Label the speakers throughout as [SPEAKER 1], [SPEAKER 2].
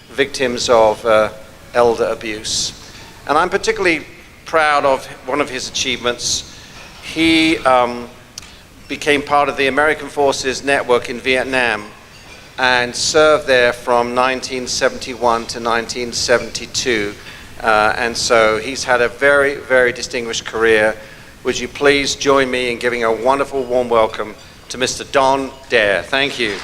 [SPEAKER 1] victims of elder abuse. And I'm particularly proud of one of his achievements. He became part of the American Forces Network in Vietnam and served there from 1971 to 1972. And so he's had a very, very distinguished career. Would you please join me in giving a wonderful warm welcome to Mr. Don Dare. Thank you.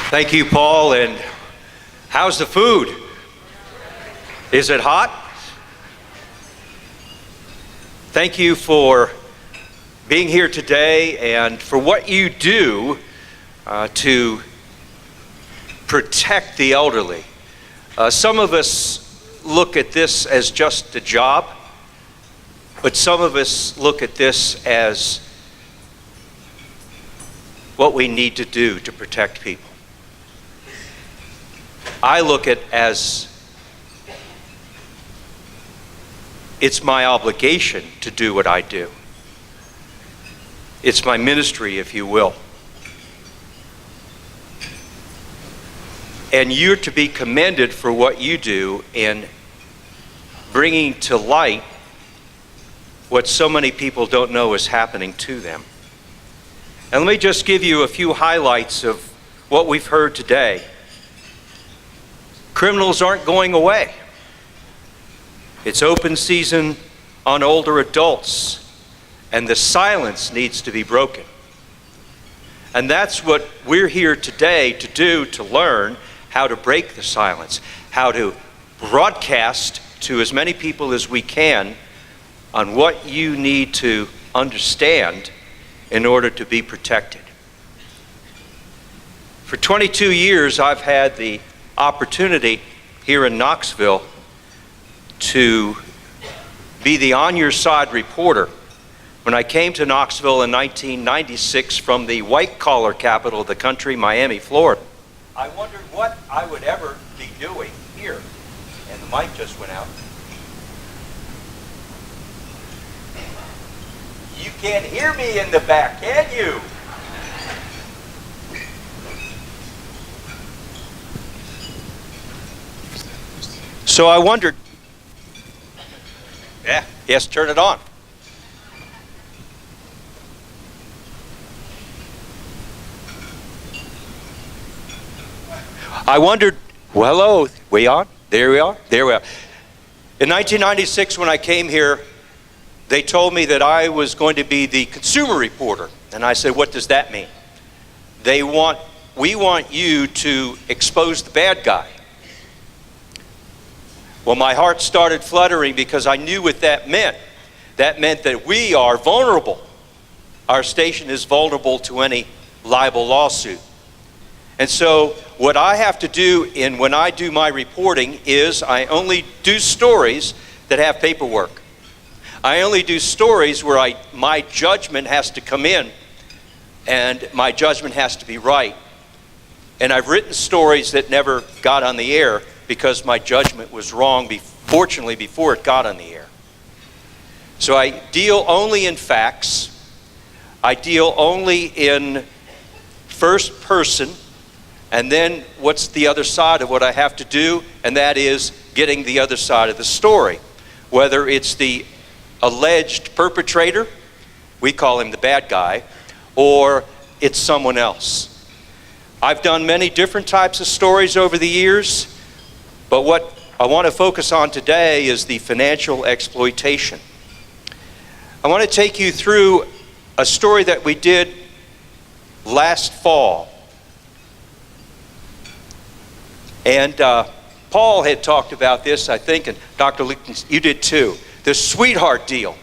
[SPEAKER 2] Thank you, Paul. And how's the food? Is it hot? Thank you for being here today and for what you do to protect the elderly. Some of us look at this as just a job, but some of us look at this as what we need to do to protect people. I look at it as it's my obligation to do what I do. It's my ministry, if you will. And you're to be commended for what you do in bringing to light what so many people don't know is happening to them. And let me just give you a few highlights of what we've heard today. Criminals aren't going away. It's open season on older adults, and the silence needs to be broken. And that's what we're here today to do, to learn how to break the silence, how to broadcast to as many people as we can on what you need to understand in order to be protected. For 22 years, I've had the opportunity here in Knoxville to be the on your side reporter. When I came to Knoxville in 1996 from the white collar capital of the country, Miami, Florida, I wondered what I would ever be doing here. And the mic just went out. You can't hear me in the back, can you? So I wondered, yes, turn it on. I wondered, well, hello, we on? There we are, there we are. In 1996, when I came here, they told me that I was going to be the consumer reporter. And I said, what does that mean? We want you to expose the bad guy. Well, my heart started fluttering because I knew what that meant. That meant that we are vulnerable. Our station is vulnerable to any libel lawsuit. And so what I have to do when I do my reporting is I only do stories that have paperwork. I only do stories where my judgment has to come in and my judgment has to be right. And I've written stories that never got on the air because my judgment was wrong, fortunately, before it got on the air. So I deal only in facts. I deal only in first person. And then what's the other side of what I have to do? And that is getting the other side of the story. Whether it's the alleged perpetrator, we call him the bad guy, or it's someone else. I've done many different types of stories over the years, but what I want to focus on today is the financial exploitation. I want to take you through a story that we did last fall. And Paul had talked about this, I think, and Dr. Lichten, you did too. The sweetheart deal.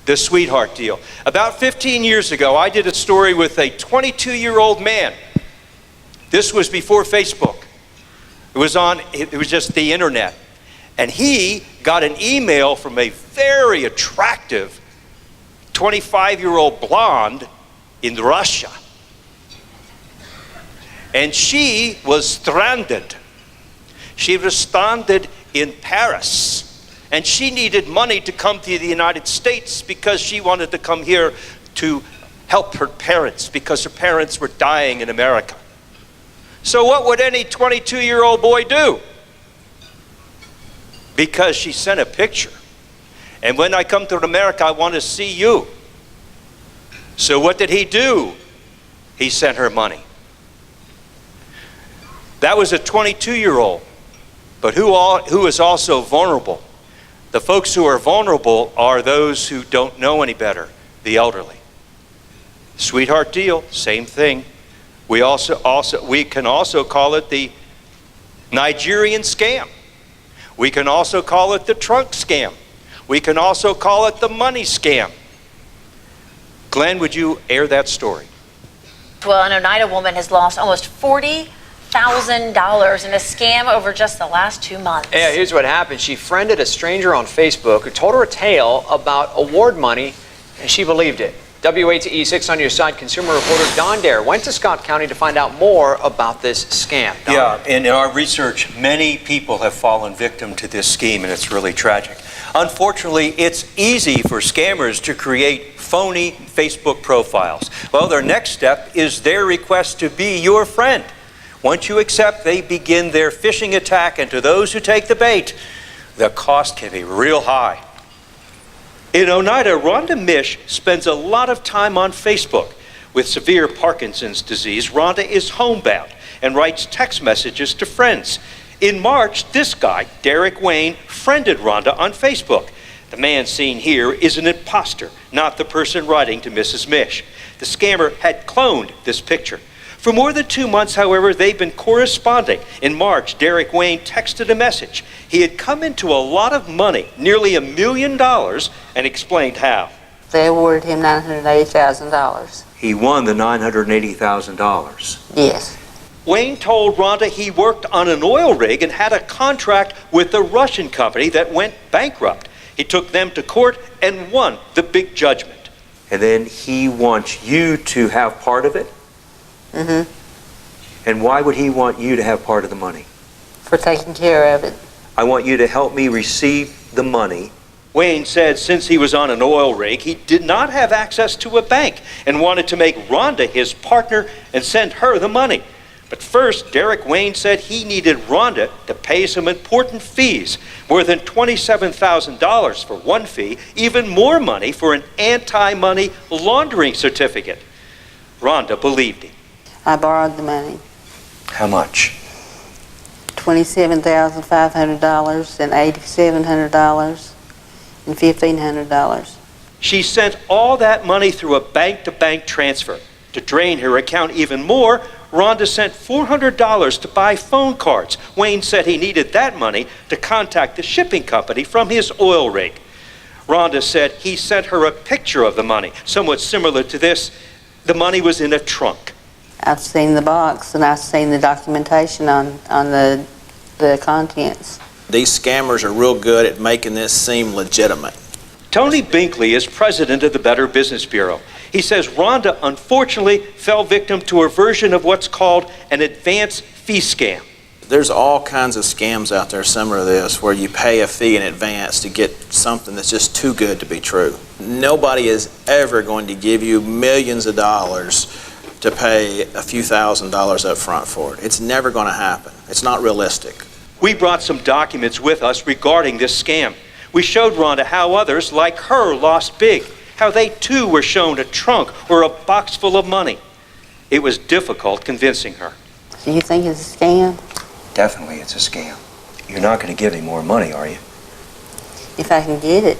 [SPEAKER 2] The sweetheart deal. About 15 years ago, I did a story with a 22-year-old man. This was before Facebook. It was just the internet. And he got an email from a very attractive 25-year-old blonde in Russia. And she was stranded. She was stranded in Paris. And she needed money to come to the United States because she wanted to come here to help her parents because her parents were dying in America. So what would any 22-year-old boy do? Because she sent a picture. And when I come to America, I want to see you. So what did he do? He sent her money. That was a 22-year-old. But who is also vulnerable? The folks who are vulnerable are those who don't know any better, the elderly. Sweetheart deal, same thing. We can also call it the Nigerian scam. We can also call it the trunk scam. We can also call it the money scam. Glenn, would you air that story?
[SPEAKER 3] Well, an Oneida woman has lost almost $40,000 in a scam over just the last 2 months.
[SPEAKER 4] Yeah, here's what happened. She friended a stranger on Facebook who told her a tale about award money, and she believed it. WATE 6 on your side consumer reporter Don Dare went to Scott County to find out more about this scam. Don?
[SPEAKER 2] Yeah, in our research, many people have fallen victim to this scheme, and it's really tragic. Unfortunately, it's easy for scammers to create phony Facebook profiles. Well, their next step is their request to be your friend. Once you accept, they begin their phishing attack, and to those who take the bait, the cost can be real high. In Oneida, Rhonda Mish spends a lot of time on Facebook. With severe Parkinson's disease, Rhonda is homebound and writes text messages to friends. In March, this guy, Derek Wayne, friended Rhonda on Facebook. The man seen here is an imposter, not the person writing to Mrs. Mish. The scammer had cloned this picture. For more than 2 months, however, they've been corresponding. In March, Derek Wayne texted a message. He had come into a lot of money, nearly $1 million, and explained how.
[SPEAKER 5] They awarded him $980,000.
[SPEAKER 2] He won the $980,000.
[SPEAKER 5] Yes.
[SPEAKER 2] Wayne told Rhonda he worked on an oil rig and had a contract with a Russian company that went bankrupt. He took them to court and won the big judgment. And then he wants you to have part of it?
[SPEAKER 5] Mm-hmm.
[SPEAKER 2] And why would he want you to have part of the money?
[SPEAKER 5] For taking care of it.
[SPEAKER 2] I want you to help me receive the money. Wayne said since he was on an oil rig, he did not have access to a bank and wanted to make Rhonda his partner and send her the money. But first, Derek Wayne said he needed Rhonda to pay some important fees, more than $27,000 for one fee, even more money for an anti-money laundering certificate. Rhonda believed him.
[SPEAKER 5] I borrowed the money.
[SPEAKER 2] How much?
[SPEAKER 5] $27,500 and $8,700 and $1,500.
[SPEAKER 2] She sent all that money through a bank-to-bank transfer. To drain her account even more, Rhonda sent $400 to buy phone cards. Wayne said he needed that money to contact the shipping company from his oil rig. Rhonda said he sent her a picture of the money, somewhat similar to this. The money was in a trunk.
[SPEAKER 5] I've seen the box and I've seen the documentation on the contents.
[SPEAKER 6] These scammers are real good at making this seem legitimate.
[SPEAKER 2] Tony Binkley is president of the Better Business Bureau. He says Rhonda unfortunately fell victim to a version of what's called an advance fee scam.
[SPEAKER 6] There's all kinds of scams out there similar to this where you pay a fee in advance to get something that's just too good to be true. Nobody is ever going to give you millions of dollars to pay a few $1,000s up front for it. It's never going to happen. It's not realistic.
[SPEAKER 2] We brought some documents with us regarding this scam. We showed Rhonda how others like her lost big, how they too were shown a trunk or a box full of money. It was difficult convincing her.
[SPEAKER 5] Do you think it's a scam?
[SPEAKER 2] Definitely it's a scam. You're not going to give him more money, are you?
[SPEAKER 5] If I can get it.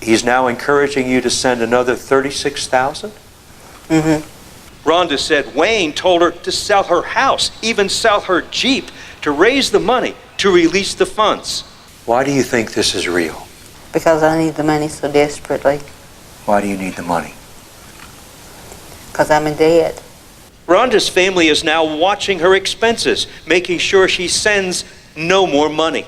[SPEAKER 2] He's now encouraging you to send another $36,000?
[SPEAKER 5] Mm-hmm.
[SPEAKER 2] Rhonda said Wayne told her to sell her house, even sell her Jeep, to raise the money to release the funds. Why do you think this is real?
[SPEAKER 5] Because I need the money so desperately.
[SPEAKER 2] Why do you need the money?
[SPEAKER 5] Because I'm in debt.
[SPEAKER 2] Rhonda's family is now watching her expenses, making sure she sends no more money.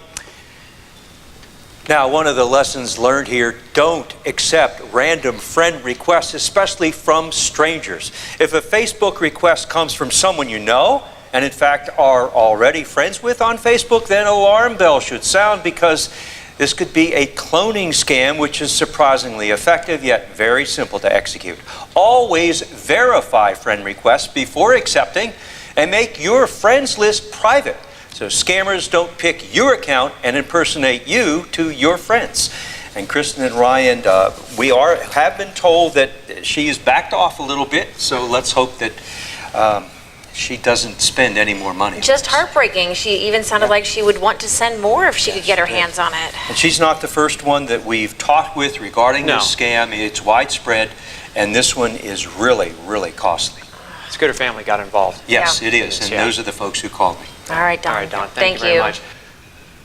[SPEAKER 2] Now, one of the lessons learned here, don't accept random friend requests, especially from strangers. If a Facebook request comes from someone you know, and in fact are already friends with on Facebook, then alarm bells should sound because This could be a cloning scam, which is surprisingly effective, yet very simple to execute. Always verify friend requests before accepting, and make your friends list private, so scammers don't pick your account and impersonate you to your friends. And Kristen and Ryan, we have been told that she's backed off a little bit, so let's hope that she doesn't spend any more money.
[SPEAKER 3] Just heartbreaking. She even sounded like she would want to send more if she could get her hands on it.
[SPEAKER 2] And she's not the first one that we've talked with regarding this scam. It's widespread, and this one is really, really costly.
[SPEAKER 4] It's good her family got involved.
[SPEAKER 2] Yes,
[SPEAKER 3] Yeah.
[SPEAKER 2] it is, and those are the folks who called me.
[SPEAKER 3] All right, Don.
[SPEAKER 4] All right, Don, thank you very much.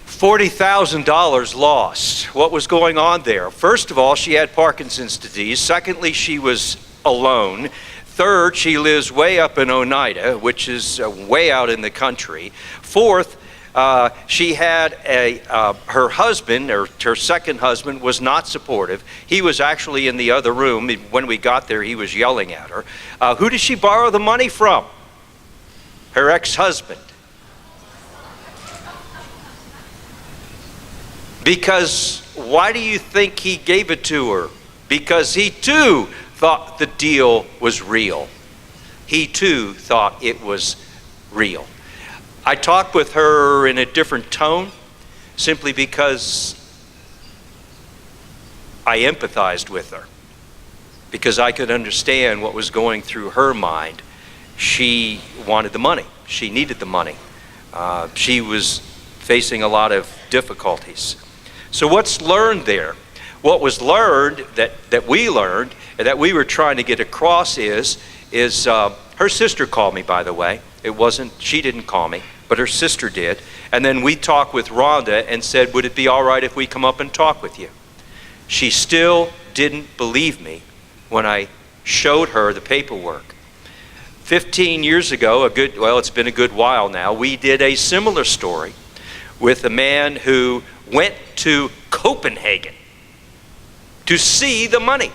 [SPEAKER 2] $40,000 lost. What was going on there? First of all, she had Parkinson's disease. Secondly, she was alone. Third, she lives way up in Oneida, which is way out in the country. Fourth, she had her husband, or her second husband, was not supportive. He was actually in the other room. When we got there, he was yelling at her. Who did she borrow the money from? Her ex-husband. Because why do you think he gave it to her? Because he too thought the deal was real. He too thought it was real. I talked with her in a different tone simply because I empathized with her, because I could understand what was going through her mind. She wanted the money. She needed the money. She was facing a lot of difficulties. So what's learned there? What was learned, that we learned, and that we were trying to get across is her sister called me, by the way. She didn't call me, but her sister did. And then we talked with Rhonda and said, would it be all right if we come up and talk with you? She still didn't believe me when I showed her the paperwork. 15 years ago, it's been a good while now, we did a similar story with a man who went to Copenhagen to see the money.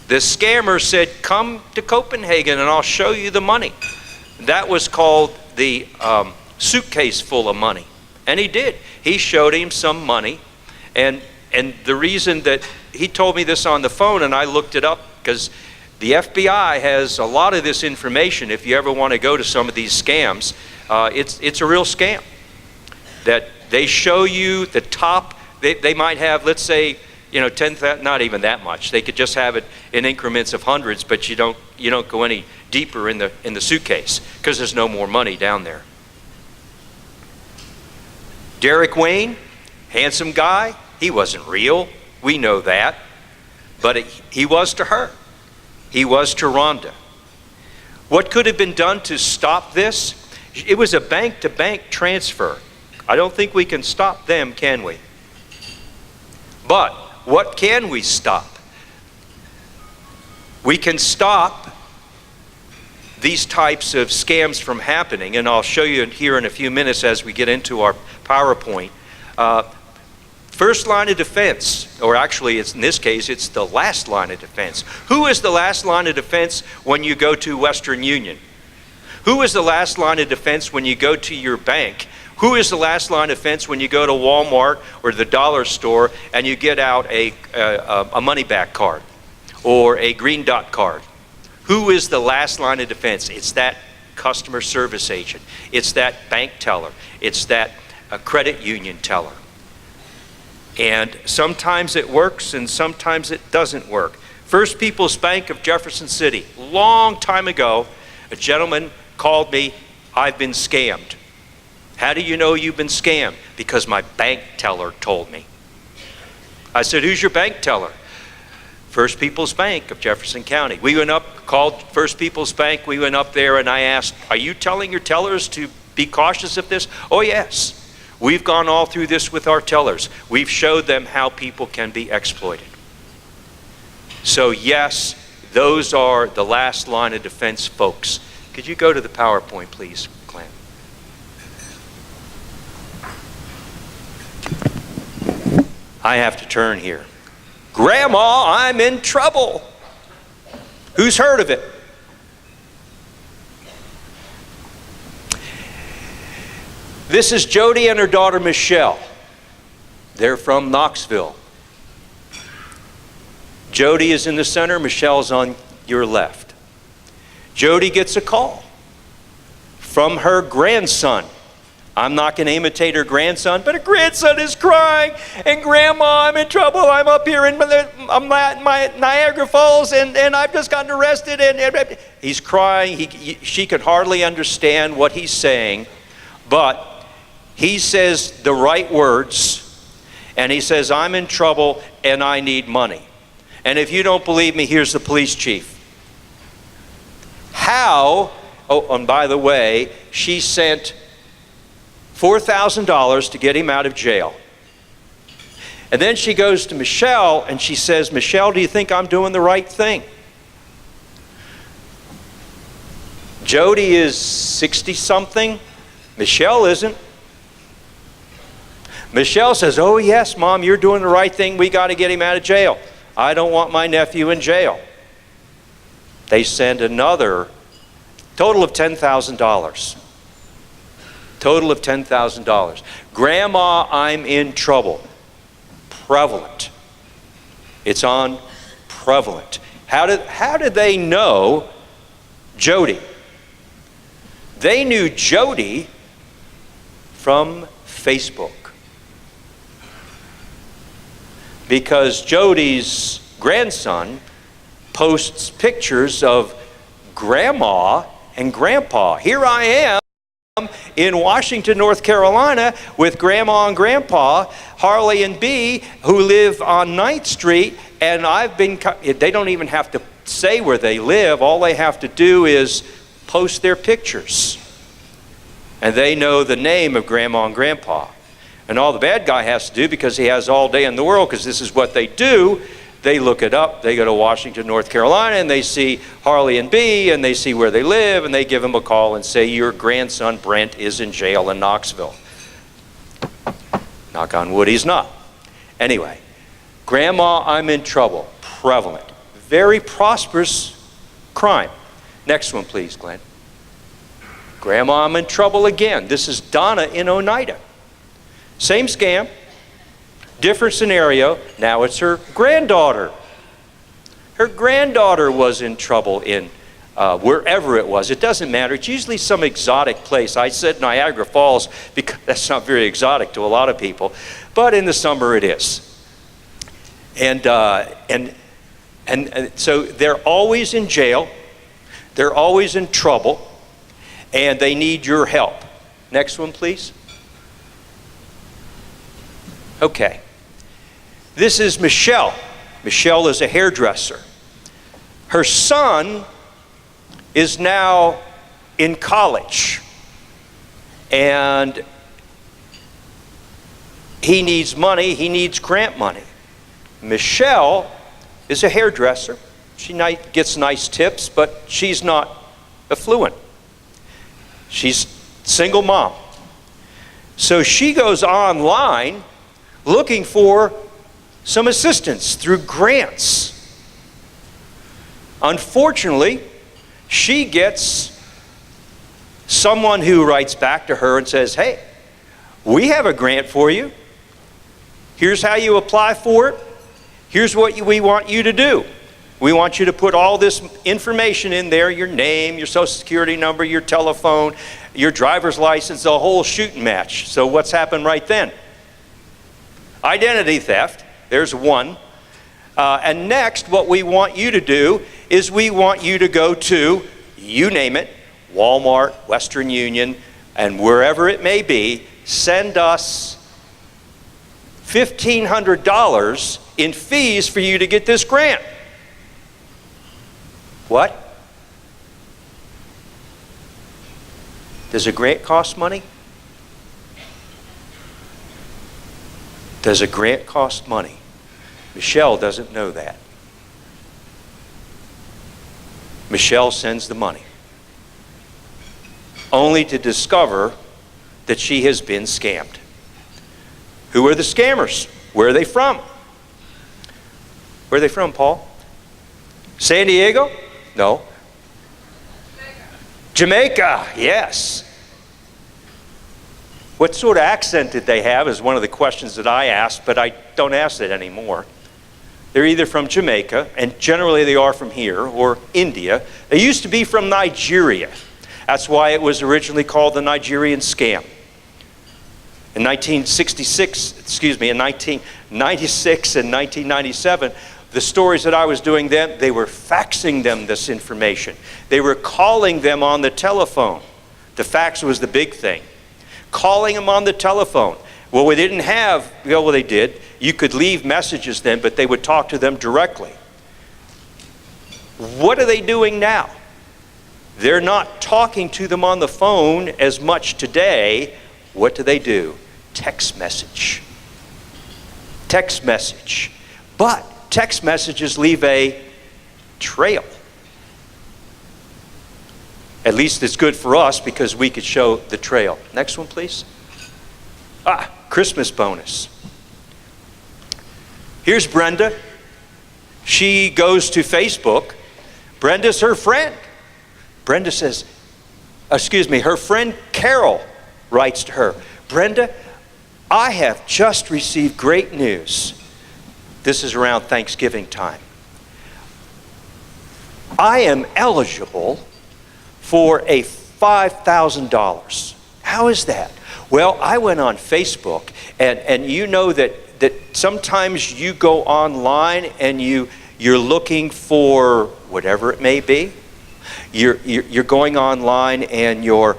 [SPEAKER 2] The scammer said, come to Copenhagen and I'll show you the money. That was called the suitcase full of money. And he did. He showed him some money. And the reason that he told me this on the phone, and I looked it up, because the FBI has a lot of this information. If you ever want to go to some of these scams, it's a real scam. That they show you the top, they might have, let's say, 10,000, not even that much. They could just have it in increments of hundreds, but you don't go any deeper in the suitcase because there's no more money down there. Derek Wayne, handsome guy, he wasn't real. We know that. But he was to her. He was to Rhonda. What could have been done to stop this? It was a bank-to-bank transfer. I don't think we can stop them, can we? But what can we stop? We can stop these types of scams from happening, and I'll show you here in a few minutes as we get into our PowerPoint. First line of defense, or actually in this case, it's the last line of defense. Who is the last line of defense when you go to Western Union? Who is the last line of defense when you go to your bank? Who is the last line of defense when you go to Walmart or the dollar store and you get out a money back card or a green dot card? Who is the last line of defense? It's that customer service agent. It's that bank teller. It's that credit union teller. And sometimes it works and sometimes it doesn't work. First People's Bank of Jefferson City, long time ago, a gentleman called me, I've been scammed. How do you know you've been scammed? Because my bank teller told me. I said, who's your bank teller? First People's Bank of Jefferson County. We went up, called First People's Bank, we went up there and I asked, are you telling your tellers to be cautious of this? Oh yes. We've gone all through this with our tellers. We've showed them how people can be exploited. So yes, those are the last line of defense, folks. Could you go to the PowerPoint, please, Glenn? I have to turn here. Grandma, I'm in trouble. Who's heard of it? This is Jody and her daughter Michelle. They're from Knoxville. Jody is in the center, Michelle's on your left. Jody gets a call from her grandson. I'm not going to imitate her grandson, but her grandson is crying, and Grandma, I'm in trouble. I'm up here in my Niagara Falls, and I've just gotten arrested. And he's crying. She could hardly understand what he's saying, but he says the right words, and he says, I'm in trouble, and I need money. And if you don't believe me, here's the police chief. How, oh, and by the way, she sent $4,000 to get him out of jail. And then she goes to Michelle and she says, Michelle, do you think I'm doing the right thing? Jody is 60-something. Michelle isn't. Michelle says, oh yes, Mom, you're doing the right thing. We got to get him out of jail. I don't want my nephew in jail. They send another total of $10,000. Total of $10,000. Grandma, I'm in trouble. Prevalent. It's on prevalent. How did they know Jody? They knew Jody from Facebook. Because Jody's grandson posts pictures of Grandma and Grandpa. Here I am in Washington, North Carolina with Grandma and Grandpa, Harley and Bee, who live on 9th Street, and they don't even have to say where they live. All they have to do is post their pictures. And they know the name of Grandma and Grandpa. And all the bad guy has to do, because he has all day in the world, because this is what they do, they look it up. They go to Washington, North Carolina, and they see Harley and Bee, and they see where they live, and they give them a call and say, your grandson Brent is in jail in Knoxville. Knock on wood, he's not. Anyway, Grandma, I'm in trouble. Prevalent. Very prosperous crime. Next one, please, Glenn. Grandma, I'm in trouble again. This is Donna in Oneida. Same scam. Different scenario. Now it's her granddaughter. Her granddaughter was in trouble in wherever it was. It doesn't matter. It's usually some exotic place. I said Niagara Falls because that's not very exotic to a lot of people, but in the summer it is. And so they're always in jail. They're always in trouble, and they need your help. Next one, please. Okay. This is Michelle. Michelle is a hairdresser. Her son is now in college, and he needs money. He needs grant money. Michelle is a hairdresser. She gets nice tips, but she's not affluent. She's a single mom. So she goes online looking for some assistance through grants. Unfortunately, she gets someone who writes back to her and says, hey, we have a grant for you. Here's how you apply for it. Here's what we want you to do. We want you to put all this information in there, your name, your social security number, your telephone, your driver's license, the whole shooting match. So what's happened right then? Identity theft, there's one. And next, what we want you to do is we want you to go to, you name it, Walmart, Western Union, and wherever it may be, send us $1,500 in fees for you to get this grant. What? Does a grant cost money? Does a grant cost money? Michelle doesn't know that. Michelle sends the money, only to discover that she has been scammed. Who are the scammers? Where are they from? Where are they from, Paul? San Diego? No. Jamaica, yes. What sort of accent did they have is one of the questions that I asked, but I don't ask it anymore. They're either from Jamaica, and generally they are from here, or India. They used to be from Nigeria. That's why it was originally called the Nigerian scam. In 1996 and 1997, the stories that I was doing then, they were faxing them this information. They were calling them on the telephone. The fax was the big thing. Calling them on the telephone. Well, we didn't have, well, they did. You could leave messages then, but they would talk to them directly. What are they doing now? They're not talking to them on the phone as much today. What do? Text message. Text message. But text messages leave a trail. At least it's good for us because we could show the trail. Next one, please. Christmas bonus. Here's Brenda. She goes to Facebook. Brenda's her friend. Brenda says, her friend Carol writes to her, Brenda, I have just received great news. This is around Thanksgiving time. I am eligible for a $5,000. How is that? Well, I went on Facebook, and you know that sometimes you go online and you're looking for whatever it may be. You're going online and you're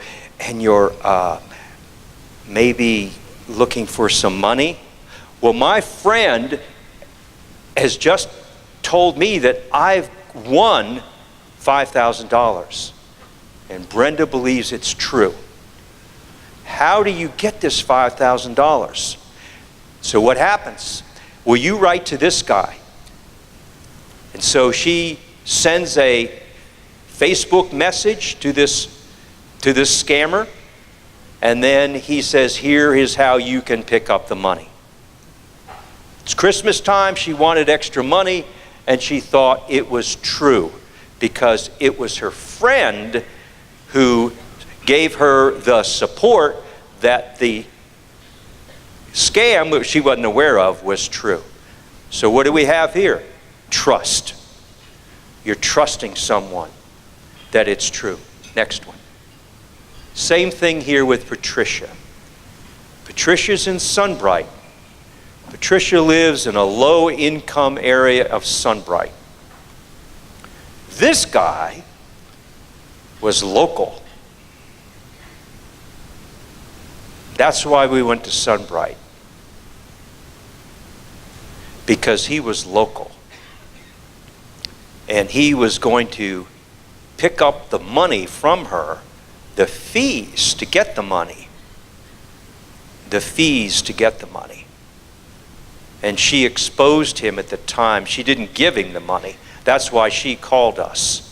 [SPEAKER 2] maybe looking for some money. Well, my friend has just told me that I've won $5,000, and Brenda believes it's true. How do you get this $5,000? So what happens? Well, you write to this guy. And so she sends a Facebook message to this scammer, and then he says, here is how you can pick up the money. It's Christmas time. She wanted extra money, and she thought it was true because it was her friend who gave her the support that the scam, which she wasn't aware of, was true. So what do we have here? Trust. You're trusting someone that it's true. Next one. Same thing here with Patricia. Patricia's in Sunbright. Patricia lives in a low-income area of Sunbright. This guy was local. That's why we went to Sunbright. Because he was local. And he was going to pick up the money from her, the fees to get the money. The fees to get the money. And she exposed him at the time. She didn't give him the money. That's why she called us.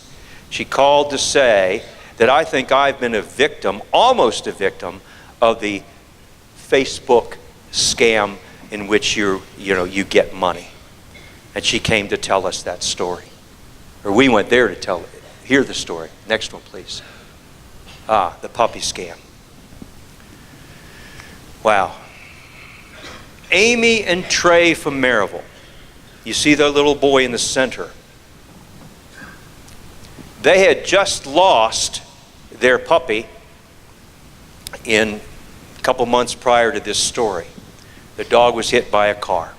[SPEAKER 2] She called to say that I think I've been a victim, almost a victim, of the Facebook scam in which you get money. And she came to tell us that story. Or we went there to hear the story. Next one, please. The puppy scam. Wow. Amy and Trey from Maryville. You see the little boy in the center. They had just lost their puppy in a couple months prior to this story. The dog was hit by a car.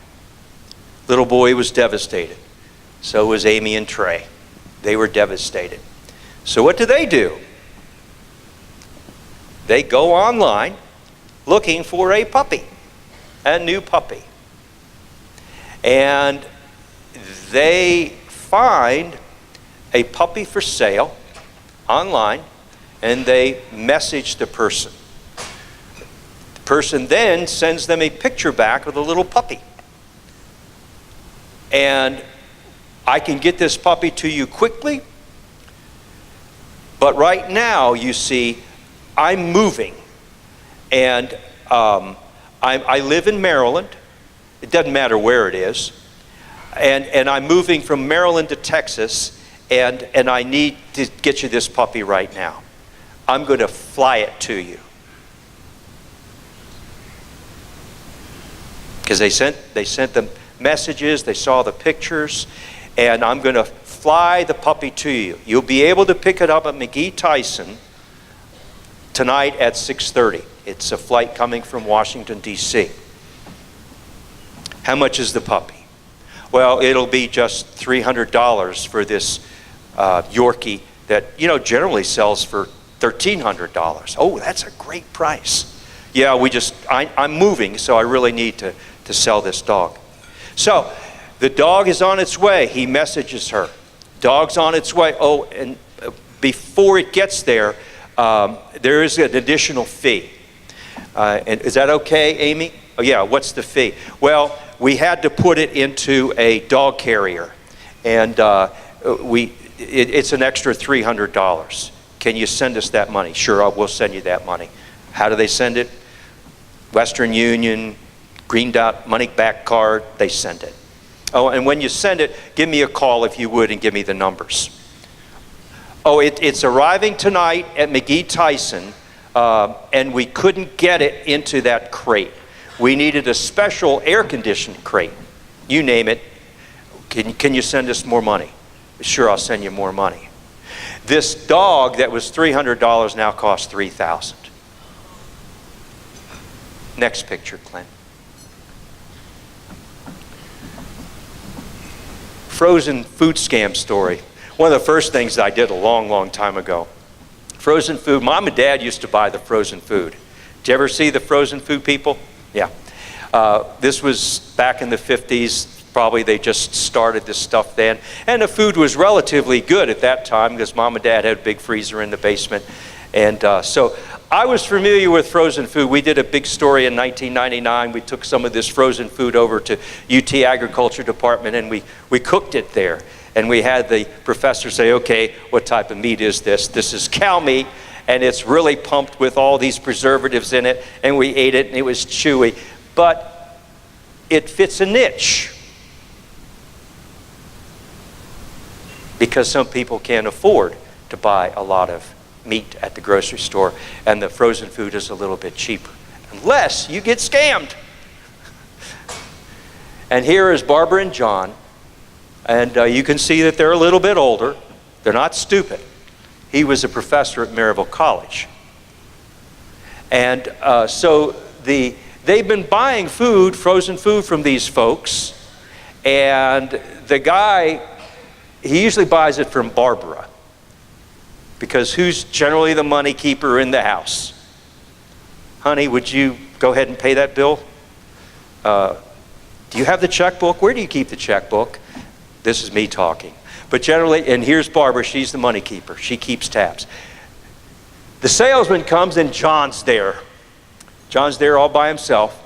[SPEAKER 2] Little boy was devastated. So was Amy and Trey. They were devastated. So what do? They go online looking for a puppy, a new puppy. And they find a puppy for sale online, and they message the person. The person then sends them a picture back of the little puppy. And I can get this puppy to you quickly, but right now, you see, I'm moving, and I live in Maryland. It doesn't matter where it is. And I'm moving from Maryland to Texas, and I need to get you this puppy right now. I'm going to fly it to you. because they sent the messages, they saw the pictures, and I'm going to fly the puppy to you. You'll be able to pick it up at McGee Tyson tonight at 6:30. It's a flight coming from Washington, D.C. How much is the puppy? Well, it'll be just $300 for this Yorkie that, generally sells for $1,300. Oh, that's a great price. Yeah, I'm moving, so I really need to sell this dog. So the dog is on its way. He messages her. Dog's on its way. Oh, and before it gets there, there is an additional fee. And is that okay, Amy? Oh, yeah, what's the fee? Well, we had to put it into a dog carrier, and it's an extra $300. Can you send us that money? Sure, we'll send you that money. How do they send it? Western Union, Green Dot Money Back Card, they send it. Oh, and when you send it, give me a call if you would and give me the numbers. Oh, it's arriving tonight at McGee Tyson, and we couldn't get it into that crate. We needed a special air-conditioned crate. You name it. Can you send us more money? Sure, I'll send you more money. This dog that was $300 now costs $3,000. Next picture, Clint. Frozen food scam story. One of the first things that I did a long, long time ago. Frozen food. Mom and Dad used to buy the frozen food. Did you ever see the frozen food people? Yeah. This was back in the 50s. Probably they just started this stuff then. And the food was relatively good at that time because Mom and Dad had a big freezer in the basement. And so I was familiar with frozen food. We did a big story in 1999. We took some of this frozen food over to UT Agriculture Department and we cooked it there. And we had the professor say, okay, what type of meat is this? This is cow meat, and it's really pumped with all these preservatives in it. And we ate it, and it was chewy. But it fits a niche. Because some people can't afford to buy a lot of meat at the grocery store, and the frozen food is a little bit cheaper. Unless you get scammed. And here is Barbara and John. And you can see that they're a little bit older. They're not stupid. He was a professor at Maryville College. And so they've been buying food, frozen food from these folks. And the guy, he usually buys it from Barbara. Because who's generally the money keeper in the house? Honey, would you go ahead and pay that bill? Do you have the checkbook? Where do you keep the checkbook? This is me talking. But generally, and here's Barbara, she's the money keeper. She keeps tabs. The salesman comes and John's there. John's there all by himself.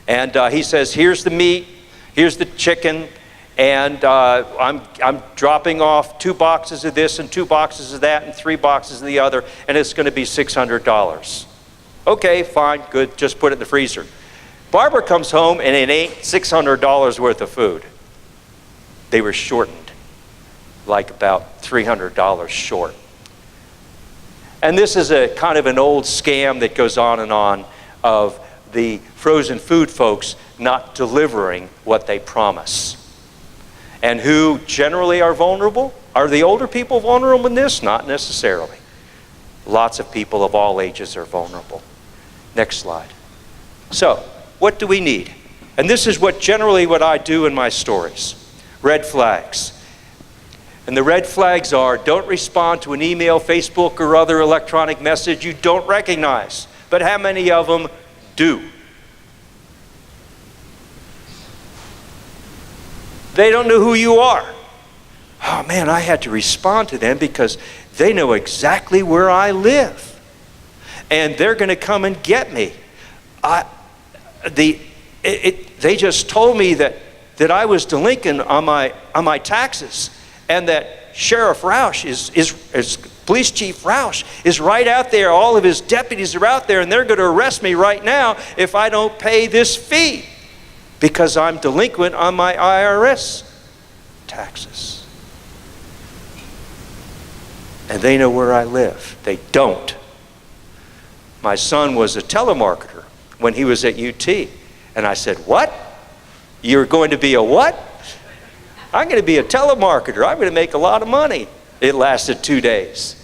[SPEAKER 2] And he says, here's the meat, here's the chicken, and I'm dropping off 2 boxes of this and 2 boxes of that and 3 boxes of the other, and it's going to be $600. Okay, fine, good, just put it in the freezer. Barbara comes home and it ain't $600 worth of food. They were shortened, like about $300 short. And this is a kind of an old scam that goes on and on of the frozen food folks not delivering what they promise. And who generally are vulnerable? Are the older people vulnerable in this? Not necessarily. Lots of people of all ages are vulnerable. Next slide. So, what do we need? And this is generally what I do in my stories. Red flags. And the red flags are, don't respond to an email, Facebook, or other electronic message you don't recognize. But how many of them do? They don't know who you are. Oh man, I had to respond to them because they know exactly where I live. And they're going to come and get me. They just told me that I was delinquent on my taxes, and that Sheriff Roush is Police Chief Roush is right out there. All of his deputies are out there, and they're going to arrest me right now if I don't pay this fee because I'm delinquent on my IRS taxes. And they know where I live. They don't. My son was a telemarketer when he was at UT. And I said, what? You're going to be a what? I'm going to be a telemarketer. I'm going to make a lot of money. It lasted 2 days.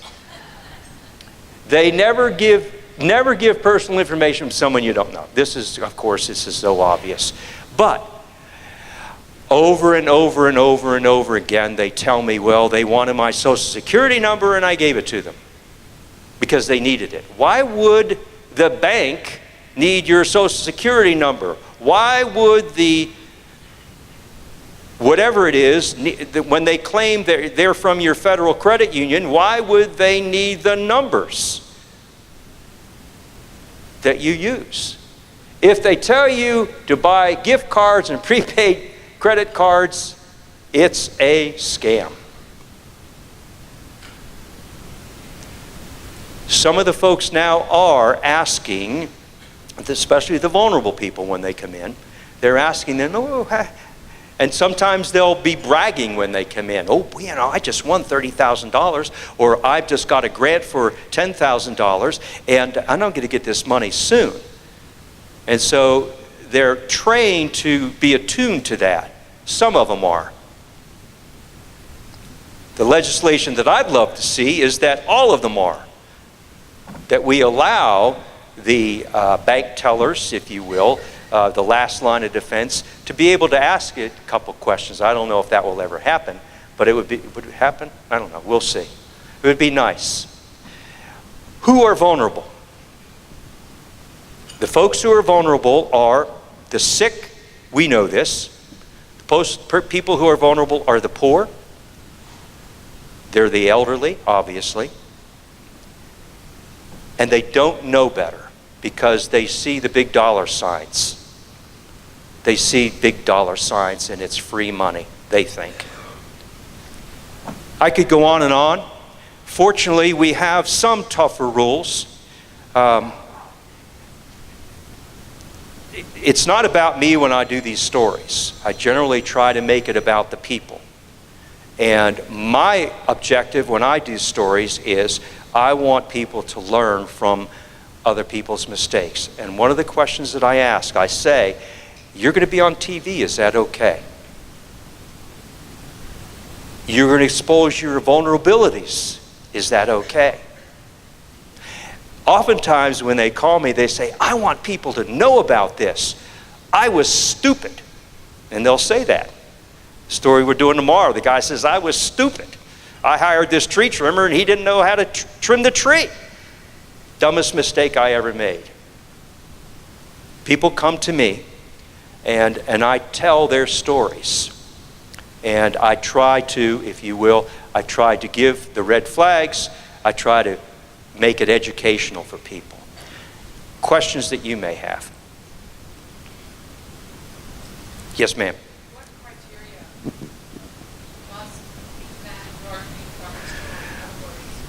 [SPEAKER 2] They never give personal information to someone you don't know. This is, of course, this is so obvious. But over and over and over and over again, they tell me, well, they wanted my Social Security number and I gave it to them because they needed it. Why would the bank need your Social Security number? Why would the whatever it is, when they claim they're from your federal credit union, why would they need the numbers that you use? If they tell you to buy gift cards and prepaid credit cards, it's a scam. Some of the folks now are asking, especially the vulnerable people when they come in, they're asking them, oh, and sometimes they'll be bragging when they come in. Oh, you know, I just won $30,000, or I've just got a grant for $10,000, and I'm not going to get this money soon. And so they're trained to be attuned to that. Some of them are. The legislation that I'd love to see is that all of them are. That we allow the bank tellers, if you will, the last line of defense, to be able to ask it a couple questions. I don't know if that will ever happen, but would it happen? I don't know. We'll see. It would be nice. Who are vulnerable? The folks who are vulnerable are the sick. We know this. People who are vulnerable are the poor. They're the elderly, obviously. And they don't know better because they see the big dollar signs. They see big dollar signs and it's free money, they think. I could go on and on. Fortunately, we have some tougher rules. It's not about me when I do these stories. I generally try to make it about the people. And my objective when I do stories is I want people to learn from other people's mistakes. And one of the questions that I ask, I say, you're going to be on TV, is that okay? You're going to expose your vulnerabilities, is that okay? Oftentimes when they call me, they say, I want people to know about this. I was stupid. And they'll say that. The story we're doing tomorrow, the guy says, I was stupid. I hired this tree trimmer and he didn't know how to trim the tree. Dumbest mistake I ever made. People come to me and I tell their stories. And I try to, if you will, I try to give the red flags. I try to make it educational for people. Questions that you may have. Yes, ma'am.
[SPEAKER 7] What criteria must that marketing cover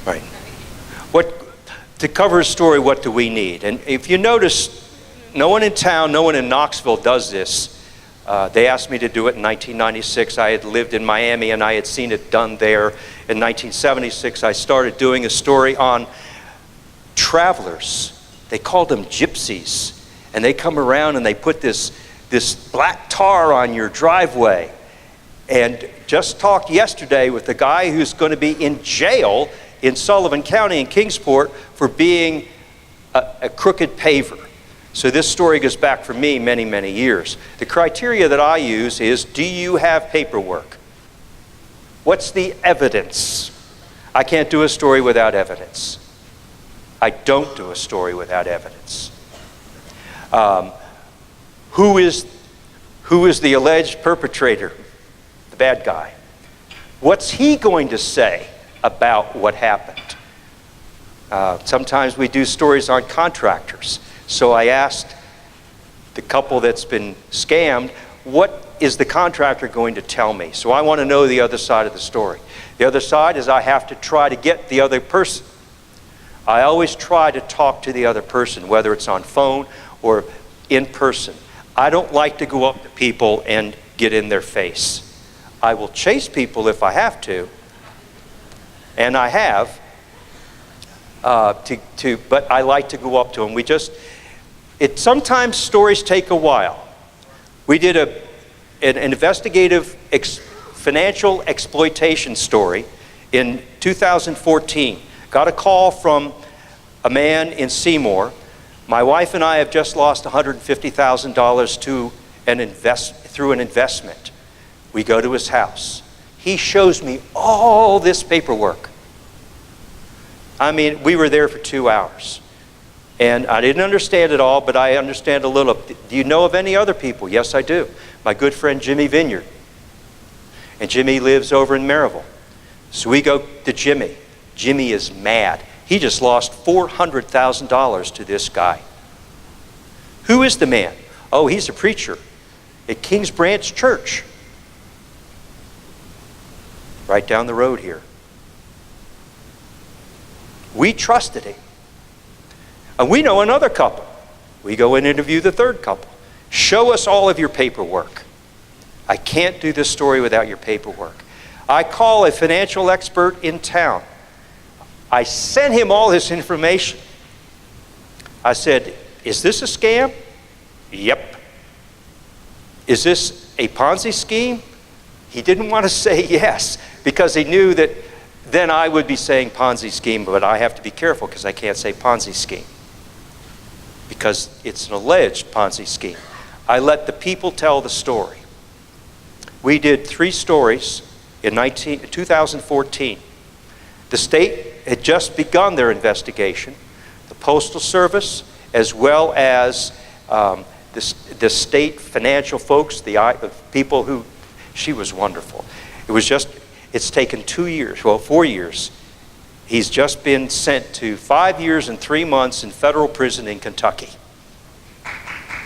[SPEAKER 7] story?
[SPEAKER 2] Right. To cover a story, what do we need? And if you notice, no one in town, no one in Knoxville does this. They asked me to do it in 1996. I had lived in Miami and I had seen it done there. In 1976, I started doing a story on travelers. They called them gypsies. And they come around and they put this black tar on your driveway. And just talked yesterday with the guy who's going to be in jail in Sullivan County in Kingsport for being a crooked paver. So this story goes back for me many, many years. The criteria that I use is, do you have paperwork? What's the evidence? I can't do a story without evidence. I don't do a story without evidence. Who is the alleged perpetrator, the bad guy? What's he going to say about what happened? Sometimes we do stories on contractors. So I asked the couple that's been scammed, what is the contractor going to tell me? So I want to know the other side of the story. The other side is I have to try to get the other person. I always try to talk to the other person, whether it's on phone or in person. I don't like to go up to people and get in their face. I will chase people if I have to, and I have, but I like to go up to them. Sometimes stories take a while. We did an investigative financial exploitation story in 2014. Got a call from a man in Seymour. My wife and I have just lost $150,000 through an investment. We go to his house. He shows me all this paperwork. I mean, we were there for 2 hours. And I didn't understand it all, but I understand a little. Do you know of any other people? Yes, I do. My good friend Jimmy Vineyard. And Jimmy lives over in Maryville. So we go to Jimmy. Jimmy is mad. He just lost $400,000 to this guy. Who is the man? Oh, he's a preacher at Kings Branch Church, right down the road here. We trusted him. And we know another couple. We go and interview the third couple. Show us all of your paperwork. I can't do this story without your paperwork. I call a financial expert in town. I sent him all this information. I said, is this a scam? Yep. Is this a Ponzi scheme? He didn't want to say yes because he knew that then I would be saying Ponzi scheme, but I have to be careful because I can't say Ponzi scheme because it's an alleged Ponzi scheme. I let the people tell the story. We did 3 stories in 2014. The state had just begun their investigation. The Postal Service, as well as the state financial folks, the people who, she was wonderful. It's taken 2 years, 4 years. He's just been sent to 5 years and 3 months in federal prison in Kentucky.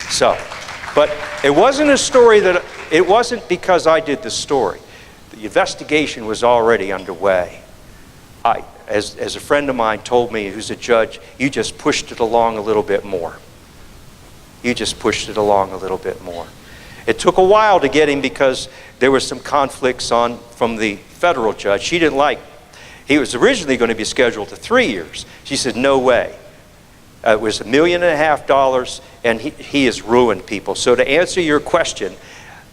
[SPEAKER 2] So, but it wasn't a story it wasn't because I did the story. The investigation was already underway. As a friend of mine told me, who's a judge, you just pushed it along a little bit more. You just pushed it along a little bit more. It took a while to get him because there were some conflicts from the federal judge. She didn't like. He was originally going to be scheduled to 3 years. She said, no way. It was $1.5 million, and he has ruined people. So to answer your question,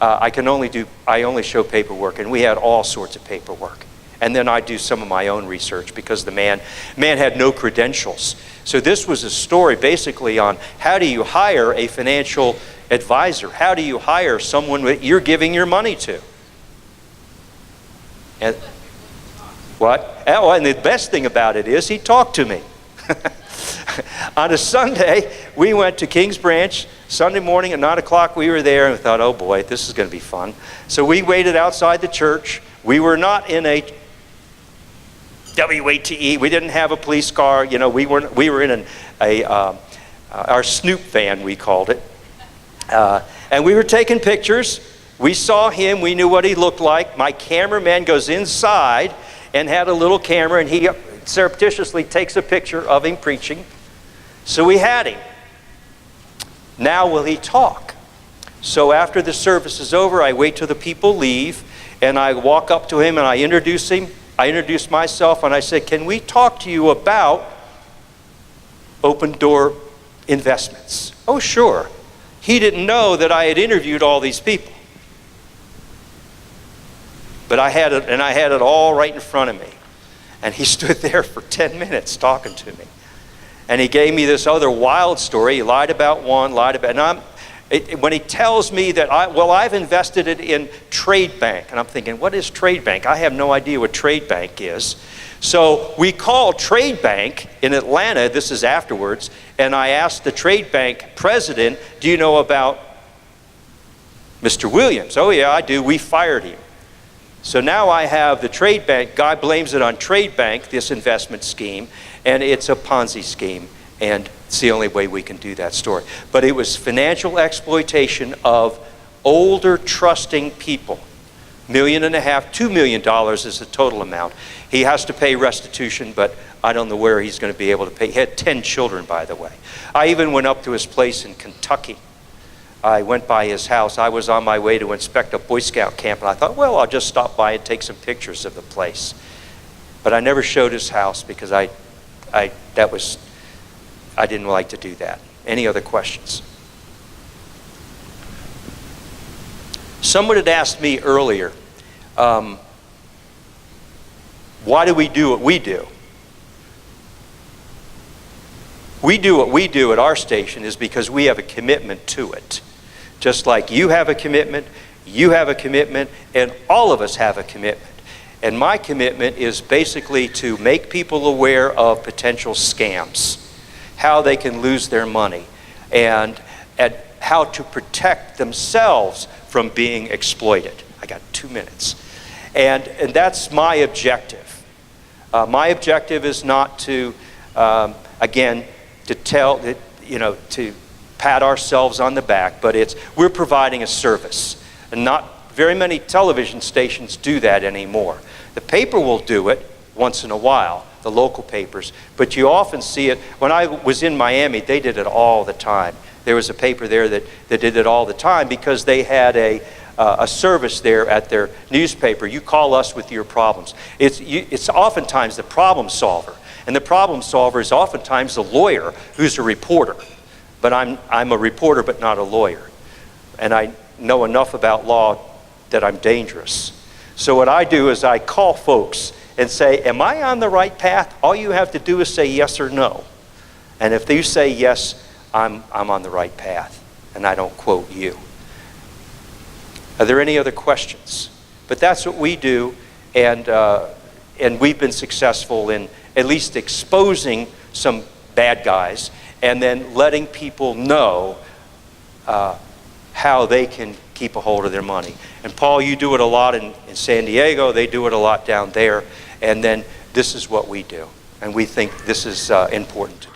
[SPEAKER 2] I only show paperwork, and we had all sorts of paperwork. And then I do some of my own research because the man had no credentials. So this was a story basically on how do you hire a financial advisor? How do you hire someone that you're giving your money to? And what? Oh, and the best thing about it is he talked to me. On a Sunday, we went to Kings Branch. Sunday morning at 9 o'clock, we were there and we thought, oh boy, this is going to be fun. So we waited outside the church. We were not in a WATE. We didn't have a police car. You know, we were in our Snoop van, we called it. And we were taking pictures. We saw him. We knew what he looked like. My cameraman goes inside and had a little camera, and he surreptitiously takes a picture of him preaching. So we had him. Now will he talk? So after the service is over, I wait till the people leave, and I walk up to him and I introduce him. I introduce myself and I say, can we talk to you about Open Door Investments? Oh, sure. He didn't know that I had interviewed all these people. But I had it all right in front of me. And he stood there for 10 minutes talking to me. And he gave me this other wild story. He lied about one, and when he tells me that, I've invested it in Trade Bank. And I'm thinking, what is Trade Bank? I have no idea what Trade Bank is. So we called Trade Bank in Atlanta, this is afterwards, and I asked the Trade Bank president, do you know about Mr. Williams? Oh yeah, I do. We fired him. So now I have the Trade Bank, guy blames it on Trade Bank, this investment scheme, and it's a Ponzi scheme, and it's the only way we can do that story. But it was financial exploitation of older, trusting people. $1.5 million, $2 million is the total amount. He has to pay restitution, but I don't know where he's going to be able to pay. He had 10 children, by the way. I even went up to his place in Kentucky. I went by his house. I was on my way to inspect a Boy Scout camp, and I thought, well, I'll just stop by and take some pictures of the place. But I never showed his house because I didn't like to do that. Any other questions? Someone had asked me earlier, why do we do what we do? We do what we do at our station is because we have a commitment to it. Just like you have a commitment, and all of us have a commitment. And my commitment is basically to make people aware of potential scams, how they can lose their money, and how to protect themselves from being exploited. I got 2 minutes. And that's my objective. My objective is not to, again, to tell, to pat ourselves on the back, but we're providing a service. And not very many television stations do that anymore. The paper will do it once in a while, the local papers, but you often see it. When I was in Miami, they did it all the time. There was a paper there that did it all the time because they had a service there at their newspaper. You call us with your problems. It's oftentimes the problem solver. And the problem solver is oftentimes the lawyer who's a reporter. But I'm a reporter but not a lawyer. And I know enough about law that I'm dangerous. So what I do is I call folks and say, am I on the right path? All you have to do is say yes or no. And if you say yes, I'm on the right path. And I don't quote you. Are there any other questions? But that's what we do, and we've been successful in at least exposing some bad guys and then letting people know how they can keep a hold of their money. And Paul, you do it a lot in San Diego. They do it a lot down there. And then this is what we do. And we think this is important to do.